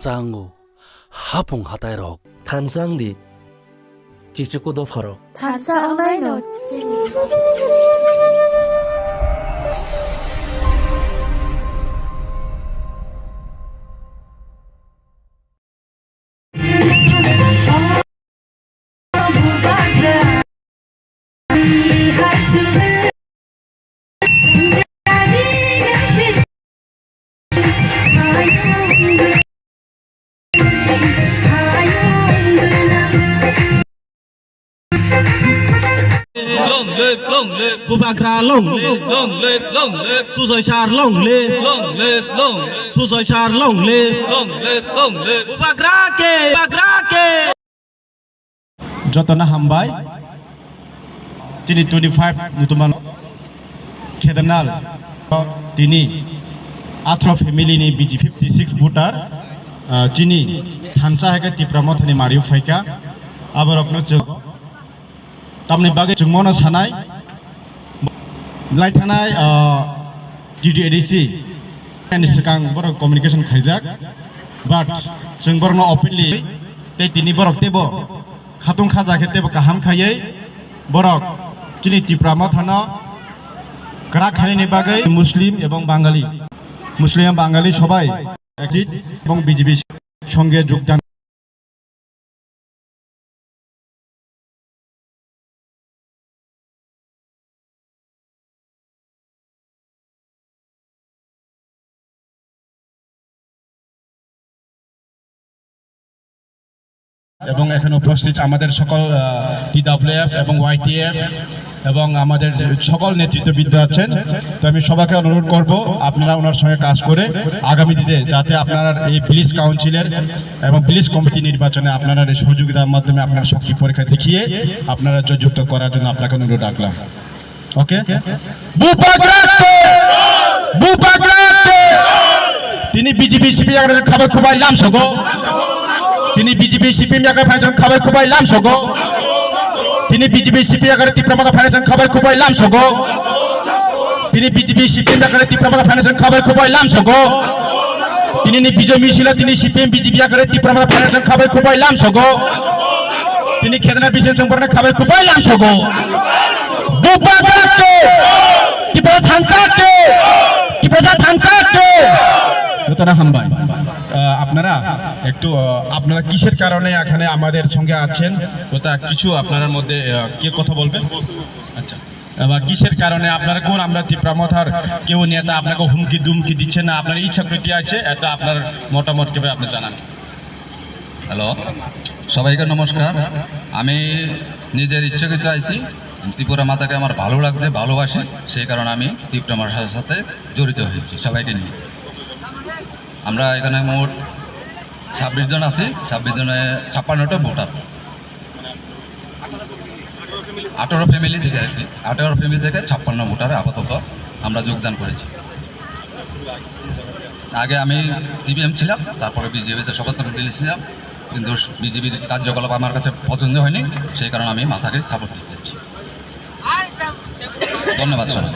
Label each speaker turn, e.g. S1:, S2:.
S1: 탄창고 하풍 하다이럭
S2: 탄상디 지치고도 파로
S3: 탄창 라이너
S4: lông lệ Bubagra lông lệ su soi char lông lệ su soi char lông lệ Bubagra ke
S5: যতনা হামবাই তিনি 25 মুতমান খেদনাল তিনি আথ্র ফ্যামিলিনি busy 56 voter চিনি থানসা হেকে তিপ্রামথনি মারিউ ফাইকা আবার আপনার তামনি বাগে জুমনা সানাই লাইথানাই ডিডিএডিসি any সিকাং বড় কমিউনিকেশন খাইজাক বাট जों बरनो ओपनलि ते तिनि बरक तेबो खातुं खाजा खेतेबो काहाम खायै बरक चिनि तिप्रामा थाना ग्रा खानिनि बागै मुस्लिम एवं बांगाली मुस्लिम बांगाली सबाई একজিট এবং বিজেপি সঙ্গে যোগদান এবং এখানে উপস্থিত আমাদের সকল টিডব্লিউএফ এবং ওয়াইটিএফ এবং আমাদের সকল নেতৃত্ববৃন্দ আছেন তো আমি সবাইকে অনুরোধ করব আপনারা ওনার সঙ্গে কাজ করে আগামী দিনে যাতে আপনারা এই পুলিশ কাউন্সিলের এবং পুলিশ কমিটি নির্বাচনে আপনারা এই সহযোগিতার মাধ্যমে আপনার শক্তি পরীক্ষা দেখিয়ে আপনারা জয়যুক্ত করার জন্য আপনাকে অনুরোধ রাখলাম ওকে তিনি বিজেপি সিপিএম খবর খুবাইলাম সগো তিনি বিজেপি সিপিএম এর ফাইজন খবর খুবাইলাম সগো তিনি বিজেপি সিপিএম এর তিপ্রামা ফাইজন খবর খুবাইলাম সগো তিনি বিজেপি সিপিএম এর তিপ্রামা ফাইজন খবর খুবাইলাম সগো তিনি বিজয় মিছিল তিনি সিপিএম বিজেপি এর তিপ্রামা ফাইজন খবর খুবাইলাম সগো তিনি খেদনা বিশেষ সম্পর্কে খবর খুবাইলাম সগো বুপাগাকে ত্রিপুরা থানচাকে যতনা হামবাই আপনারা একটু আপনারা কিসের কারণে এখানে আমাদের সঙ্গে আছেন ওটা কিছু আপনার মধ্যে কে কথা বলবেন আচ্ছা কিসের কারণে আপনারা কোন আমরা ত্রিপ্রামথার কেউ নেতা আপনাকে হুমকি দুমকি দিচ্ছে না আপনার ইচ্ছাকৃতি আছে এটা আপনার মতামত কিভাবে আপনি জানান
S6: হ্যালো সবাইকে নমস্কার আমি নিজের ইচ্ছাকৃত আইছি ত্রিপুরা মাতাকে আমার ভালো লাগছে ভালোবাসি সেই কারণে আমি ত্রিপুরা মাতার সাথে জড়িত হয়েছি সবাইকে নিয়ে আমরা এখানে মোট 26 জন আছি 26 জনে 56টা ভোটার 18 ফ্যামিলি থেকে আর কি 18 ফ্যামিলি থেকে 56 ভোটারে আপাতত আমরা যোগদান করেছি আগে আমি সিপিএম ছিলাম তারপরে বিজেপিতে সমর্থন দিয়েছিলাম কিন্তু বিজেপির কার্যকলাপ আমার কাছে পছন্দ হয়নি সেই কারণে আমি মাথাকে সাপোর্ট দিতে চাচ্ছি ধন্যবাদ সবাই